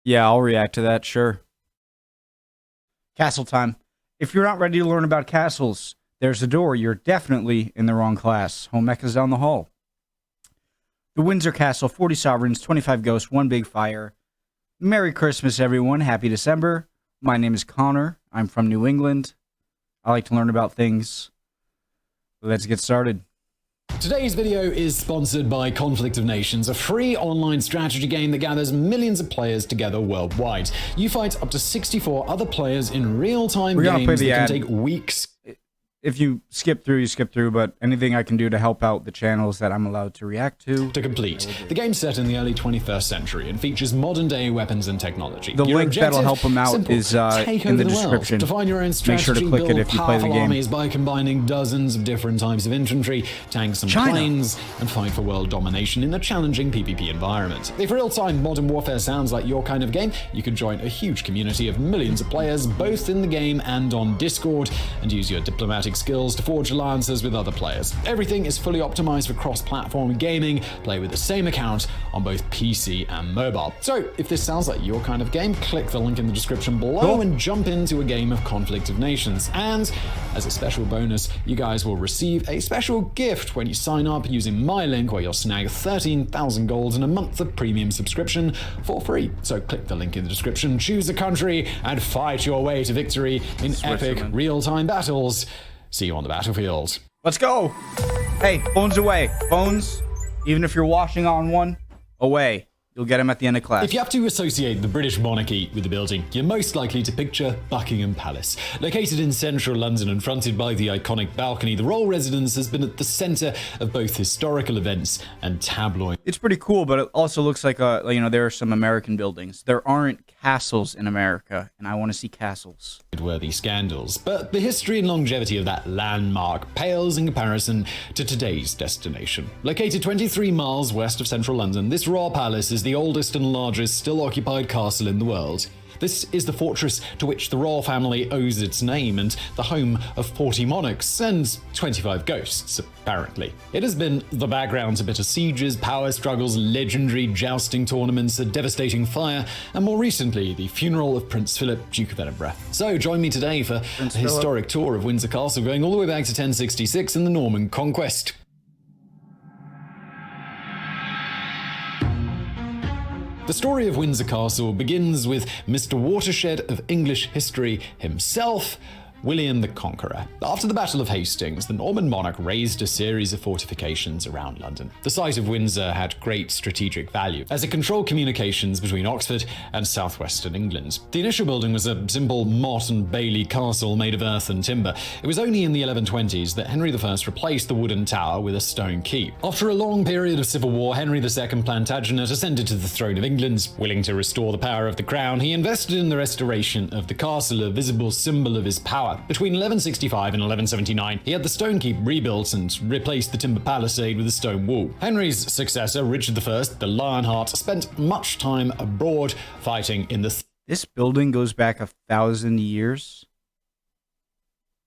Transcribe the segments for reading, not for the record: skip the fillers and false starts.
Yeah, I'll react to that, sure. Castle time. If you're not ready to learn about castles, there's a door. You're definitely in the wrong class. Home Mecca's down the hall. The Windsor Castle, 40 sovereigns, 25 ghosts, one big fire. Merry Christmas, everyone. Happy December. My name is Connor. I'm from New England. I like to learn about things. Let's get started. Today's video is sponsored by Conflict of Nations, a free online strategy game that gathers millions of players together worldwide. You fight up to 64 other players in real-time games that can take weeks. If you skip through, you skip through, but anything I can do to help out the channels that I'm allowed to react to complete. The game's set in the early 21st century and features modern-day weapons and technology. The link that'll help them out is in the description. Define your own strategy, make sure to click it if you play the game. Armies by combining dozens of different types of infantry, tanks and planes, and fight for world domination in a challenging PvP environment. If real-time modern warfare sounds like your kind of game, you can join a huge community of millions of players, both in the game and on Discord, and use your diplomatic skills to forge alliances with other players. Everything is fully optimized for cross-platform gaming. Play with the same account on both PC and mobile. So if this sounds like your kind of game, click the link in the description below and jump into a game of Conflict of Nations. And as a special bonus, you guys will receive a special gift when you sign up using my link, where you'll snag 13,000 gold and a month of premium subscription for free. So click the link in the description, choose a country, and fight your way to victory in epic real-time battles. See you on the battlefield. Let's go. Hey, phones away. Phones, even if you're washing on one, away. You'll get them at the end of class. If you have to associate the British monarchy with the building, you're most likely to picture Buckingham Palace. Located in central London and fronted by the iconic balcony, the royal residence has been at the center of both historical events and tabloid. It's pretty cool, but it also looks like there are some American buildings. There aren't castles in America, and I want to see castles. Worthy scandals, but the history and longevity of that landmark pales in comparison to today's destination. Located 23 miles west of central London, this royal palace is the oldest and largest still occupied castle in the world. This is the fortress to which the royal family owes its name, and the home of 40 monarchs and 25 ghosts, apparently. It has been the background to bitter sieges, power struggles, legendary jousting tournaments, a devastating fire, and more recently, the funeral of Prince Philip, Duke of Edinburgh. So join me today for a historic tour of Windsor Castle, going all the way back to 1066 and the Norman Conquest. The story of Windsor Castle begins with Mr. Watershed of English history himself, William the Conqueror. After the Battle of Hastings, the Norman monarch raised a series of fortifications around London. The site of Windsor had great strategic value, as it controlled communications between Oxford and southwestern England. The initial building was a simple motte and bailey castle made of earth and timber. It was only in the 1120s that Henry I replaced the wooden tower with a stone keep. After a long period of civil war, Henry II Plantagenet ascended to the throne of England. Willing to restore the power of the crown, he invested in the restoration of the castle, a visible symbol of his power. Between 1165 and 1179, he had the stone keep rebuilt and replaced the timber palisade with a stone wall. Henry's successor, Richard I, the Lionheart, spent much time abroad fighting in the This building goes back 1,000 years.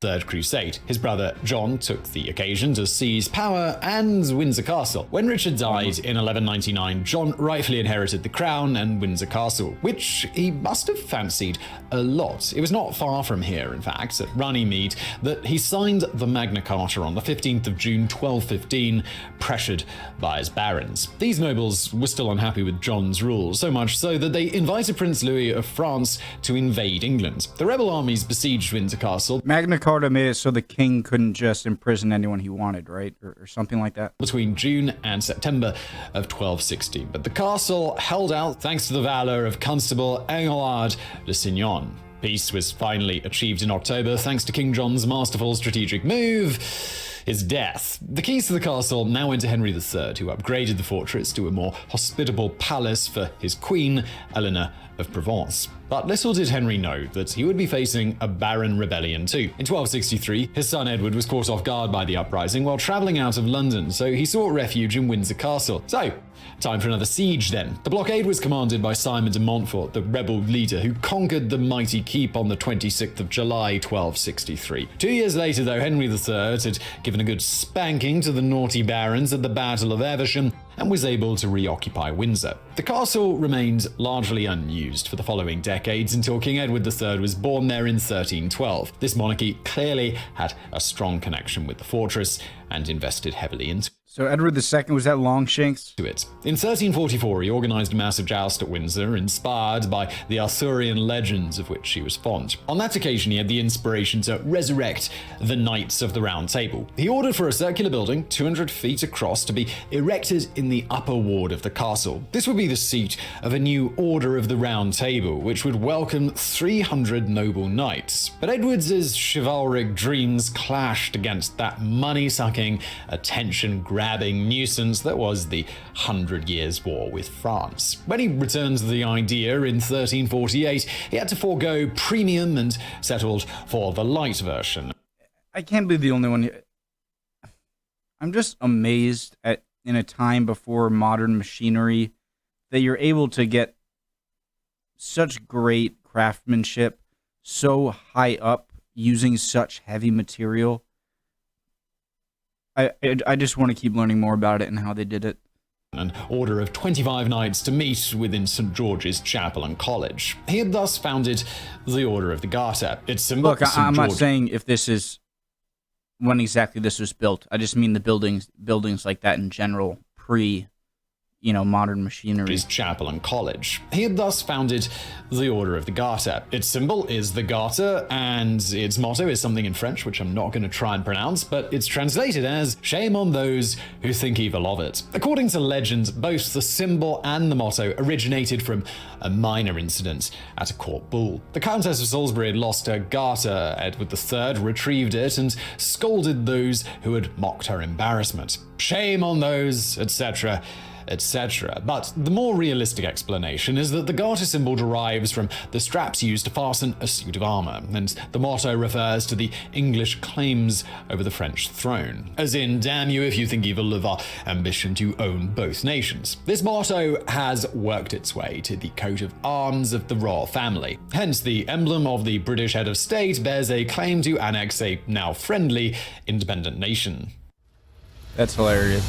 Third Crusade. His brother John took the occasion to seize power and Windsor Castle. When Richard died in 1199, John rightfully inherited the crown and Windsor Castle, which he must have fancied a lot. It was not far from here, in fact, at Runnymede, that he signed the Magna Carta on the 15th of June 1215, pressured by his barons. These nobles were still unhappy with John's rule, so much so that they invited Prince Louis of France to invade England. The rebel armies besieged Windsor Castle. Magna Carta made it so the king couldn't just imprison anyone he wanted, right? Or something like that. Between June and September of 1260. But the castle held out thanks to the valor of Constable Engelard de Signon. Peace was finally achieved in October thanks to King John's masterful strategic move, his death. The keys to the castle now went to Henry III, who upgraded the fortress to a more hospitable palace for his queen, Eleanor of Provence. But little did Henry know that he would be facing a barren rebellion too. In 1263, his son Edward was caught off guard by the uprising while travelling out of London, so he sought refuge in Windsor Castle. So, time for another siege then. The blockade was commanded by Simon de Montfort, the rebel leader who conquered the mighty keep on the 26th of July, 1263. 2 years later, though, Henry III had given a good spanking to the naughty barons at the Battle of Evesham, and was able to reoccupy Windsor. The castle remained largely unused for the following decades until King Edward III was born there in 1312. This monarchy clearly had a strong connection with the fortress and invested heavily into So Edward II, was that Longshanks? it. In 1344, he organized a massive joust at Windsor, inspired by the Arthurian legends of which he was fond. On that occasion, he had the inspiration to resurrect the Knights of the Round Table. He ordered for a circular building 200 feet across to be erected in the upper ward of the castle. This would be the seat of a new Order of the Round Table, which would welcome 300 noble knights. But Edward's chivalric dreams clashed against that money-sucking, attention-grabbing nuisance that was the 100 Years' War with France. When he returned to the idea in 1348, he had to forego premium and settled for the light version. I can't be the only one here. I'm just amazed at, in a time before modern machinery, that you're able to get such great craftsmanship so high up using such heavy material. I just want to keep learning more about it and how they did it. An order of 25 knights to meet within St. George's Chapel and College. He had thus founded the Order of the Garter. Its symbol. Look, I'm not saying if this is when exactly this was built. I just mean the buildings like that in general, modern machinery. His chapel and college. He had thus founded the Order of the Garter. Its symbol is the garter, and its motto is something in French, which I'm not going to try and pronounce, but it's translated as "Shame on those who think evil of it." According to legends, both the symbol and the motto originated from a minor incident at a court ball. The Countess of Salisbury had lost her garter. Edward III retrieved it and scolded those who had mocked her embarrassment. Shame on those, etc., etc. But the more realistic explanation is that the garter symbol derives from the straps used to fasten a suit of armor, and the motto refers to the English claims over the French throne, as in, damn you if you think evil of our ambition to own both nations. This motto has worked its way to the coat of arms of the royal family. Hence, the emblem of the British head of state bears a claim to annex a now friendly, independent nation. That's hilarious.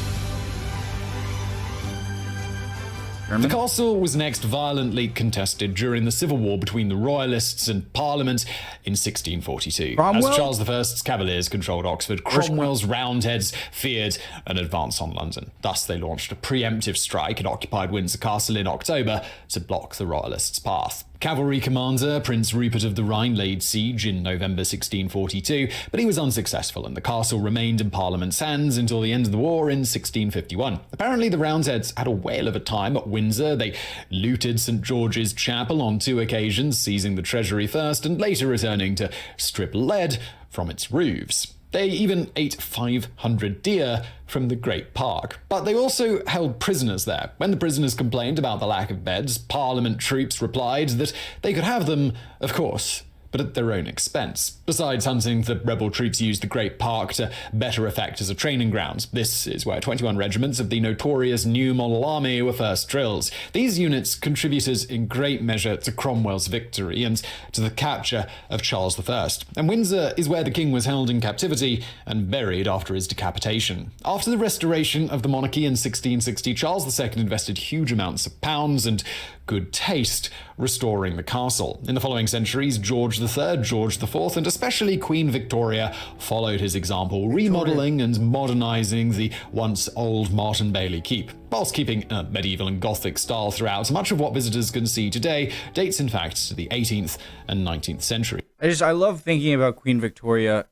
The castle was next violently contested during the civil war between the Royalists and Parliament in 1642. Cromwell? As Charles I's Cavaliers controlled Oxford, Cromwell's Roundheads feared an advance on London. Thus, they launched a preemptive strike and occupied Windsor Castle in October to block the Royalists' path. Cavalry commander Prince Rupert of the Rhine laid siege in November 1642, but he was unsuccessful, and the castle remained in Parliament's hands until the end of the war in 1651. Apparently, the Roundheads had a whale of a time at Windsor. They looted St. George's Chapel on 2 occasions, seizing the treasury first and later returning to strip lead from its roofs. They even ate 500 deer from the Great Park. But they also held prisoners there. When the prisoners complained about the lack of beds, Parliament troops replied that they could have them, of course, but at their own expense. Besides hunting, the rebel troops used the Great Park to better effect as a training ground. This is where 21 regiments of the notorious New Model Army were first drilled. These units contributed in great measure to Cromwell's victory and to the capture of Charles I. And Windsor is where the king was held in captivity and buried after his decapitation. After the restoration of the monarchy in 1660, Charles II invested huge amounts of pounds and good taste restoring the castle. In the following centuries, George III, George IV, and especially Queen Victoria followed his example, remodeling and modernizing the once old Martin Bailey Keep, whilst keeping a medieval and Gothic style throughout. Much of what visitors can see today dates in fact to the 18th and 19th century. I love thinking about Queen Victoria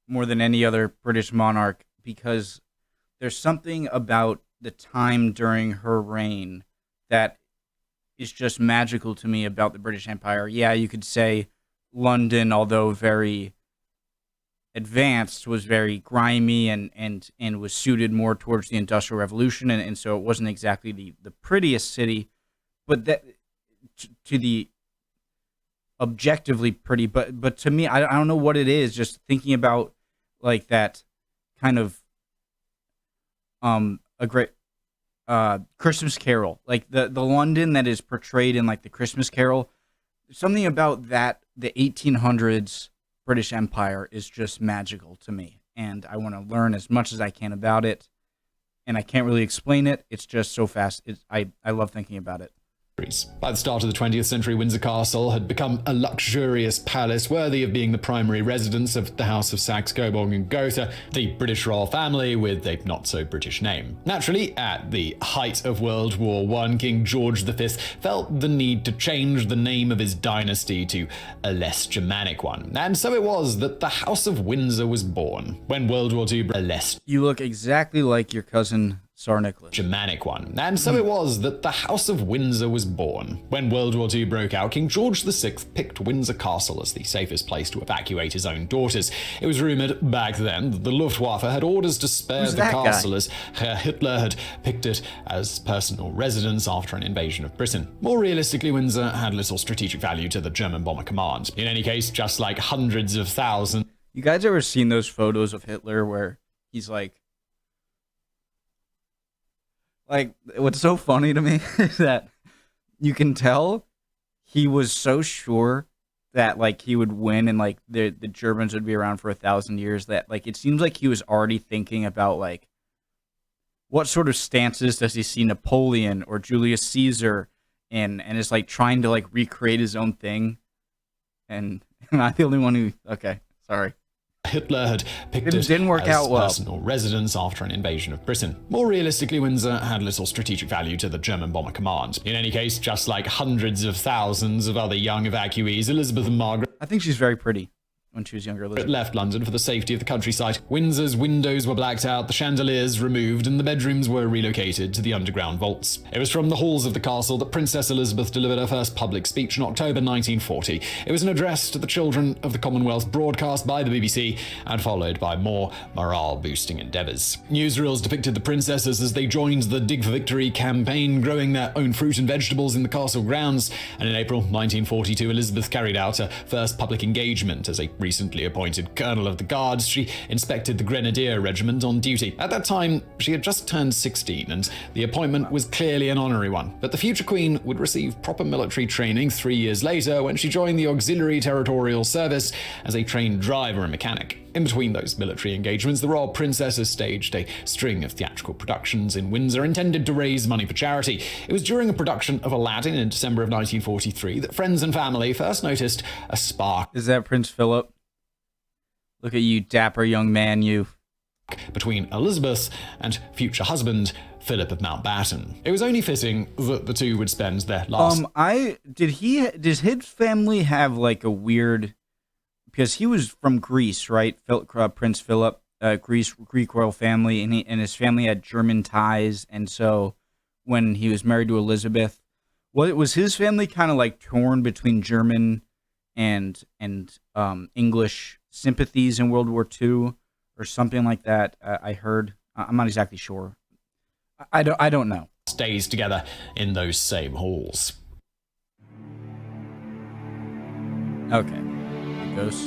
more than any other British monarch, because there's something about the time during her reign that is just magical to me about the British Empire. Yeah, you could say London, although very advanced, was very grimy and was suited more towards the Industrial Revolution, and so it wasn't exactly the prettiest city, but that to the objectively pretty. But to me, I don't know what it is. Just thinking about like that kind of a great Christmas Carol, like the London that is portrayed in like the Christmas Carol. Something about that, the 1800s British Empire, is just magical to me, and I want to learn as much as I can about it. and I can't really explain it. It's just so fast. I love thinking about it. By the start of the 20th century, Windsor Castle had become a luxurious palace worthy of being the primary residence of the House of Saxe-Coburg and Gotha, the British royal family with a not-so-British name. Naturally, at the height of World War I, King George V felt the need to change the name of his dynasty to a less Germanic one, and so it was that the House of Windsor was born. When World War II, a less You look exactly like your cousin Tsar Nicholas. Germanic one. And so it was that the House of Windsor was born. When World War II broke out, King George VI picked Windsor Castle as the safest place to evacuate his own daughters. It was rumoured back then that the Luftwaffe had orders to spare the castle as Herr Hitler had picked it as personal residence after an invasion of Britain. More realistically, Windsor had little strategic value to the German Bomber Command. In any case, just like hundreds of thousands. You guys ever seen those photos of Hitler where he's like, what's so funny to me is that you can tell he was so sure that, like, he would win and, like, the Germans would be around for 1,000 years that, like, it seems like he was already thinking about, like, what sort of stances does he see Napoleon or Julius Caesar in, and is, like, trying to, like, recreate his own thing. And am I the only one who... Okay, sorry. Hitler had picked it didn't work out well. Personal residence after an invasion of Britain. More realistically, Windsor had little strategic value to the German Bomber Command. In any case, just like hundreds of thousands of other young evacuees, Elizabeth and Margaret... I think she's very pretty when she was younger. ...left London for the safety of the countryside. Windsor's windows were blacked out, the chandeliers removed, and the bedrooms were relocated to the underground vaults. It was from the halls of the castle that Princess Elizabeth delivered her first public speech in October 1940. It was an address to the children of the Commonwealth broadcast by the BBC and followed by more morale-boosting endeavours. Newsreels depicted the princesses as they joined the Dig for Victory campaign, growing their own fruit and vegetables in the castle grounds, and in April 1942 Elizabeth carried out her first public engagement as a recently appointed Colonel of the Guards. She inspected the Grenadier Regiment on duty. At that time, she had just turned 16, and the appointment was clearly an honorary one. But the future Queen would receive proper military training 3 years later when she joined the Auxiliary Territorial Service as a trained driver and mechanic. In between those military engagements, the royal princesses staged a string of theatrical productions in Windsor intended to raise money for charity. It was during a production of Aladdin in December of 1943 that friends and family first noticed a spark. Is that Prince Philip? Look at you, dapper young man, you. Between Elizabeth and future husband Philip of Mountbatten. It was only fitting that the two would spend their last... Does his family have like a weird... Because he was from Greece, right? Prince Philip, Greek royal family, and his family had German ties, and so when he was married to Elizabeth, was his family kind of like torn between German and English sympathies in World War II or something like that? I heard. I'm not exactly sure. I don't know. Stays together in those same halls. Okay. Ghosts.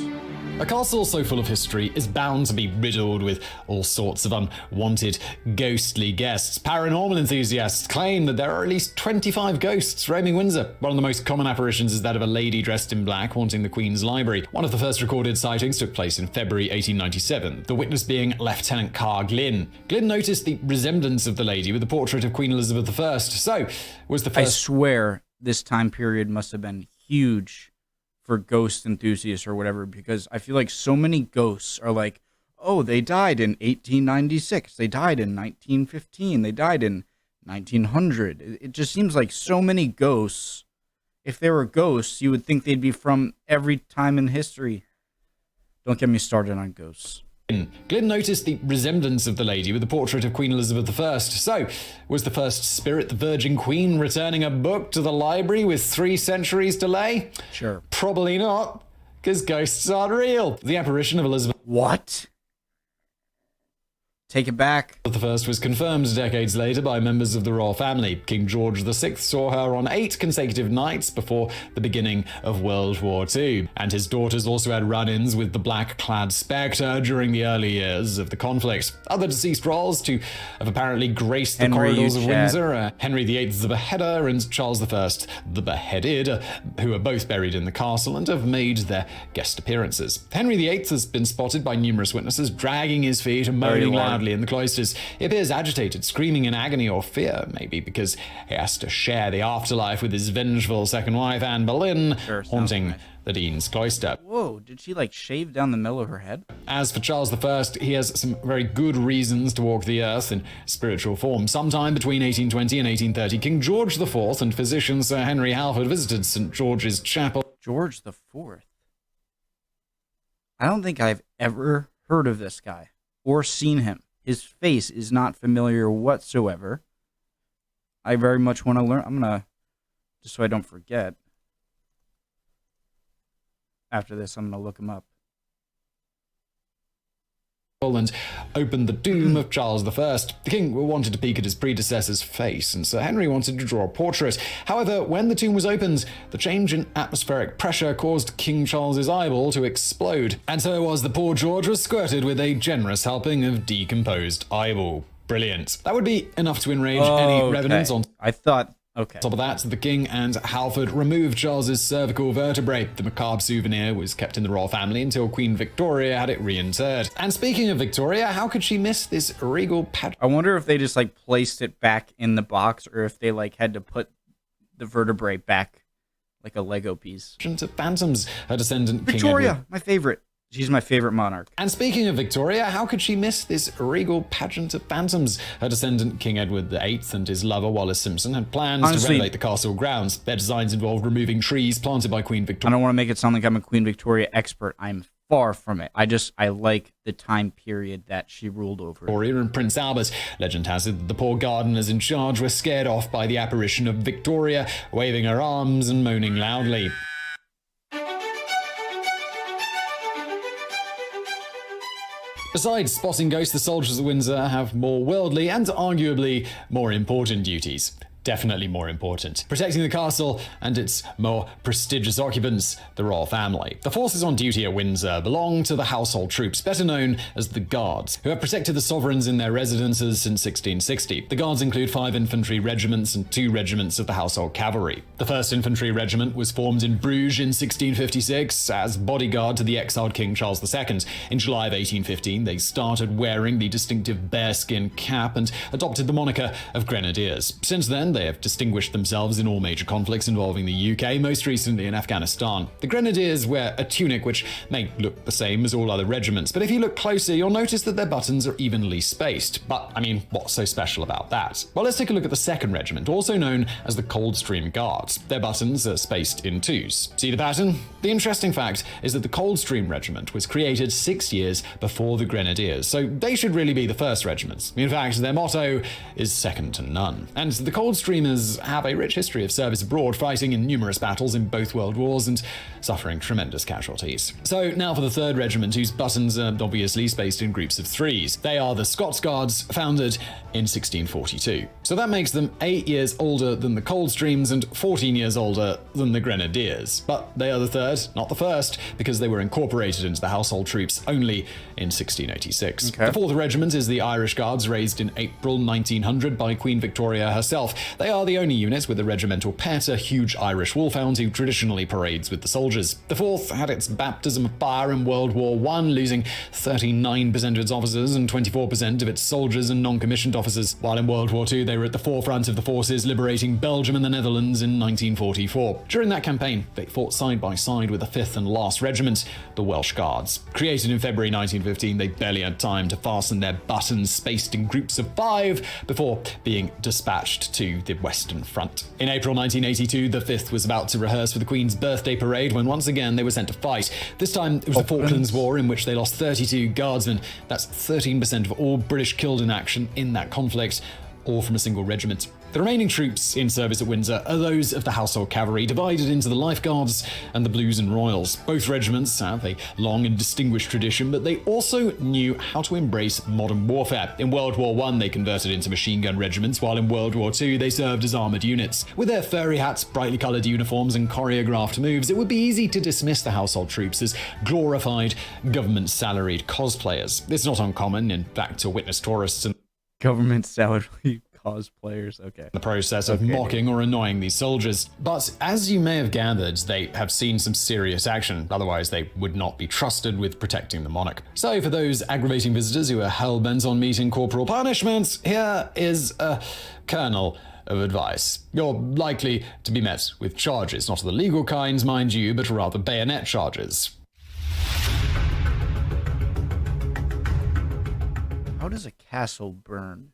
A castle so full of history is bound to be riddled with all sorts of unwanted, ghostly guests. Paranormal enthusiasts claim that there are at least 25 ghosts roaming Windsor. One of the most common apparitions is that of a lady dressed in black haunting the Queen's Library. One of the first recorded sightings took place in February 1897, the witness being Lieutenant Carr Glynn. Glynn noticed the resemblance of the lady with the portrait of Queen Elizabeth I, so was the first... I swear this time period must have been huge for ghost enthusiasts or whatever, because I feel like so many ghosts are like, oh, they died in 1896, they died in 1915, they died in 1900. It just seems like so many ghosts. If they were ghosts, you would think they'd be from every time in history. Don't get me started on ghosts. Glynn noticed the resemblance of the lady with the portrait of Queen Elizabeth I. So, was the first spirit the Virgin Queen returning a book to the library with 3 centuries delay? Sure. Probably not, because ghosts aren't real. The apparition of Elizabeth... What? Take it back. The first was confirmed decades later by members of the royal family. King George VI saw her on 8 consecutive nights before the beginning of World War II, and his daughters also had run-ins with the black-clad spectre during the early years of the conflict. Other deceased royals to have apparently graced the corridors of Windsor, Henry VIII the Beheader and Charles I the Beheaded, who are both buried in the castle and have made their guest appearances. Henry VIII has been spotted by numerous witnesses dragging his feet and moaning loudly loudly in the cloisters. He appears agitated, screaming in agony or fear, maybe because he has to share the afterlife with his vengeful second wife, Anne Boleyn, haunting the Dean's cloister. Whoa, did she like shave down the middle of her head? As for Charles I, he has some very good reasons to walk the earth in spiritual form. Sometime between 1820 and 1830, King George IV and physician Sir Henry Halford visited St. George's Chapel. George IV. I don't think I've ever heard of this guy or seen him. His face is not familiar whatsoever. I very much want to learn. I'm going to, just so I don't forget, after this, I'm going to look him up. And opened the tomb of Charles I. The king wanted to peek at his predecessor's face, and Sir Henry wanted to draw a portrait. However, when the tomb was opened, the change in atmospheric pressure caused King Charles's eyeball to explode, and so it was the poor George was squirted with a generous helping of decomposed eyeball. Brilliant. That would be enough to enrage any revenants on. I thought. Okay. Top of that, the king and Halford removed Charles's cervical vertebrae. The macabre souvenir was kept in the royal family until Queen Victoria had it reinterred. And speaking of Victoria, how could she miss this regal pageant? I wonder if they just like placed it back in the box, or if they like had to put the vertebrae back like a Lego piece. Of phantoms, her descendant Victoria, King Edward. my favorite. She's my favorite monarch. And speaking of Victoria, how could she miss this regal pageant of phantoms? Her descendant, King Edward VIII, and his lover, Wallis Simpson, had plans to renovate the castle grounds. Their designs involved removing trees planted by Queen Victoria. I don't want to make it sound like I'm a Queen Victoria expert. I'm far from it. I like the time period that she ruled over. Victoria and Prince Albert. Legend has it that the poor gardeners in charge were scared off by the apparition of Victoria, waving her arms and moaning loudly. Besides spotting ghosts, the soldiers at Windsor have more worldly and arguably more important duties. Definitely more important. Protecting the castle and its more prestigious occupants, the royal family. The forces on duty at Windsor belong to the household troops, better known as the Guards, who have protected the sovereigns in their residences since 1660. The Guards include 5 infantry regiments and 2 regiments of the household cavalry. The 1st Infantry Regiment was formed in Bruges in 1656 as bodyguard to the exiled King Charles II. In July of 1815, they started wearing the distinctive bearskin cap and adopted the moniker of Grenadiers. Since then, they have distinguished themselves in all major conflicts involving the UK, most recently in Afghanistan. The Grenadiers wear a tunic which may look the same as all other regiments, but if you look closer, you'll notice that their buttons are evenly spaced. But, I mean, what's so special about that? Well, let's take a look at the 2nd Regiment, also known as the Coldstream Guards. Their buttons are spaced in 2s. See the pattern? The interesting fact is that the Coldstream Regiment was created 6 years before the Grenadiers, so they should really be the 1st Regiments. In fact, their motto is second to none. And the Coldstreamers have a rich history of service abroad, fighting in numerous battles in both world wars and suffering tremendous casualties. So now for the 3rd Regiment, whose buttons are obviously spaced in groups of 3s. They are the Scots Guards, founded in 1642. So that makes them 8 years older than the Coldstreams and 14 years older than the Grenadiers. But they are the 3rd, not the 1st, because they were incorporated into the household troops only in 1686. Okay. The 4th Regiment is the Irish Guards, raised in April 1900 by Queen Victoria herself. They are the only unit with a regimental pet, a huge Irish wolfhound who traditionally parades with the soldiers. The 4th had its baptism of fire in World War I, losing 39% of its officers and 24% of its soldiers and non-commissioned officers, while in World War II they were at the forefront of the forces liberating Belgium and the Netherlands in 1944. During that campaign, they fought side by side with the 5th and last Regiment, the Welsh Guards. Created in February 1915, they barely had time to fasten their buttons spaced in groups of 5 before being dispatched to the Western Front. In April 1982, the 5th was about to rehearse for the Queen's birthday parade when once again they were sent to fight. This time it was the Falklands War, in which they lost 32 guardsmen. That's 13% of all British killed in action in that conflict, all from a single regiment. The remaining troops in service at Windsor are those of the Household Cavalry, divided into the Life Guards and the Blues and Royals. Both regiments have a long and distinguished tradition, but they also knew how to embrace modern warfare. In World War I, they converted into machine gun regiments, while in World War II, they served as armoured units. With their furry hats, brightly coloured uniforms, and choreographed moves, it would be easy to dismiss the household troops as glorified, government-salaried cosplayers. It's not uncommon, in fact, to witness tourists and Government salary Cosplayers, okay. The process of mocking or annoying these soldiers. But as you may have gathered, they have seen some serious action, otherwise they would not be trusted with protecting the monarch. So for those aggravating visitors who are hell-bent on meeting corporal punishments, here is a kernel of advice. You're likely to be met with charges, not of the legal kinds, mind you, but rather bayonet charges. How does a castle burn?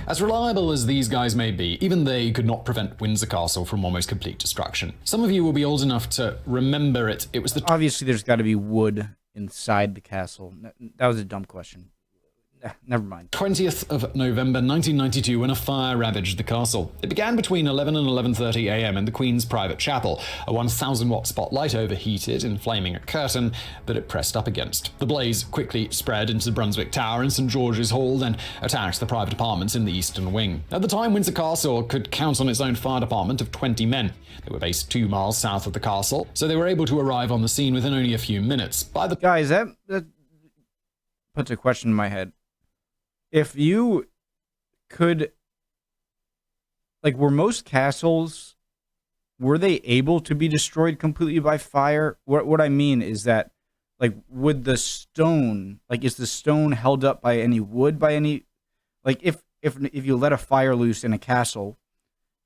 As reliable as these guys may be, even they could not prevent Windsor Castle from almost complete destruction. Some of you will be old enough to remember it. It was the... Obviously, there's got to be wood inside the castle. That was a dumb question. Never mind. 20th of November 1992 when a fire ravaged the castle. It began between 11 and 11:30 a.m. in the Queen's private chapel. A 1,000-watt spotlight overheated, inflaming a curtain that it pressed up against. The blaze quickly spread into the Brunswick Tower and St. George's Hall, then attacked the private apartments in the eastern wing. At the time, Windsor Castle could count on its own fire department of 20 men. They were based 2 miles south of the castle, so they were able to arrive on the scene within only a few minutes. By the... Guys, that puts a question in my head. If you could, like, were most castles, were they able to be destroyed completely by fire? What I mean is that, like, would the stone, like, is the stone held up by any wood, by any, like, if you let a fire loose in a castle,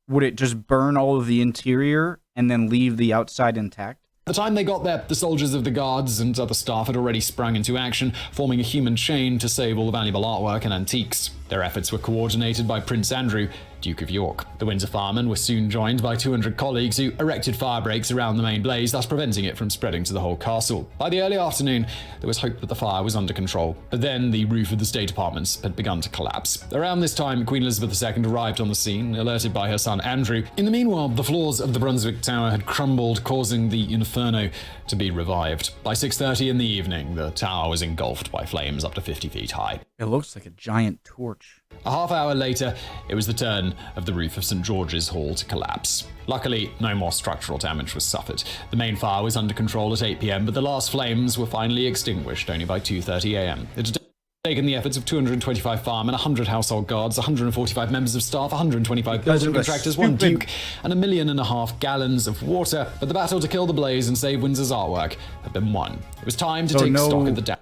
would it just burn all of the interior and then leave the outside intact? By the time they got there, the soldiers of the guards and other staff had already sprung into action, forming a human chain to save all the valuable artwork and antiques. Their efforts were coordinated by Prince Andrew, Duke of York. The Windsor firemen were soon joined by 200 colleagues who erected fire breaks around the main blaze, thus preventing it from spreading to the whole castle. By the early afternoon, there was hope that the fire was under control. But then the roof of the state apartments had begun to collapse. Around this time, Queen Elizabeth II arrived on the scene, alerted by her son Andrew. In the meanwhile, the floors of the Brunswick Tower had crumbled, causing the inferno to be revived. By 6:30 in the evening, the tower was engulfed by flames up to 50 feet high. It looks like a giant torch. A half hour later, it was the turn of the roof of St. George's Hall to collapse. Luckily, no more structural damage was suffered. The main fire was under control at 8 p.m., but the last flames were finally extinguished only by 2:30 a.m. It had taken the efforts of 225 firemen, 100 household guards, 145 members of staff, 125 building contractors, 1 duke, and 1.5 million gallons of water. But the battle to kill the blaze and save Windsor's artwork had been won. It was time to take stock of the damage.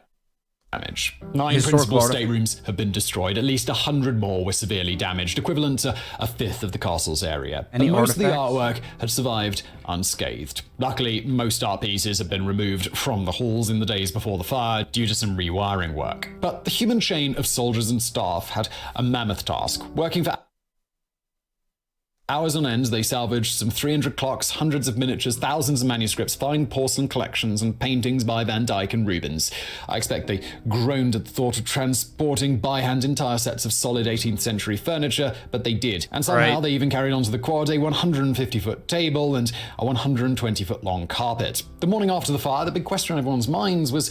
9 principal staterooms have been destroyed. At least 100 more were severely damaged, equivalent to a fifth of the castle's area. And most of the artwork had survived unscathed. Luckily, most art pieces had been removed from the halls in the days before the fire due to some rewiring work. But the human chain of soldiers and staff had a mammoth task, working for hours on end. They salvaged some 300 clocks, hundreds of miniatures, thousands of manuscripts, fine porcelain collections, and paintings by Van Dyck and Rubens. I expect they groaned at the thought of transporting by hand entire sets of solid 18th century furniture, but they did. And somehow they even carried on to the quad a 150-foot table and a 120-foot long carpet. The morning after the fire, the big question on everyone's minds was,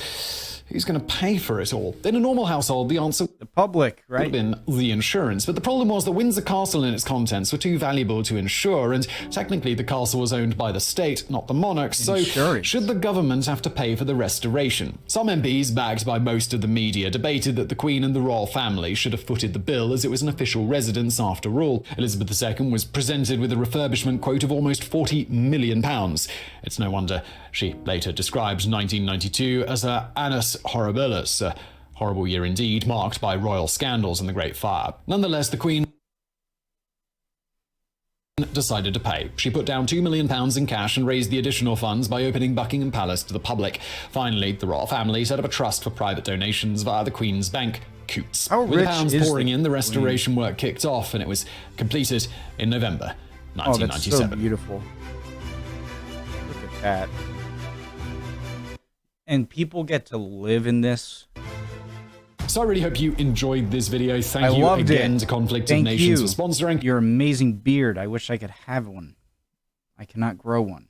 who's going to pay for it all? In a normal household, the answer the public, right? would have been the insurance. But the problem was that Windsor Castle and its contents were too valuable to insure, and technically the castle was owned by the state, not the monarch, so should the government have to pay for the restoration? Some MPs, backed by most of the media, debated that the Queen and the royal family should have footed the bill, as it was an official residence after all. Elizabeth II was presented with a refurbishment quote of almost £40 million. It's no wonder she later described 1992 as her annus horribilis, a horrible year indeed, marked by royal scandals and the Great Fire. Nonetheless, the Queen decided to pay. She put down £2 million in cash and raised the additional funds by opening Buckingham Palace to the public. Finally, the royal family set up a trust for private donations via the Queen's Bank, Coots. With the pounds pouring in, the restoration work kicked off, and it was completed in November 1997. Oh, that's so beautiful. Look at that. And people get to live in this. So I really hope you enjoyed this video. Thank you again to Conflict of Nations for sponsoring. Your amazing beard. I wish I could have one. I cannot grow one.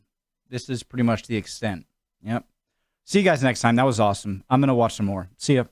This is pretty much the extent. Yep. See you guys next time. That was awesome. I'm going to watch some more. See ya.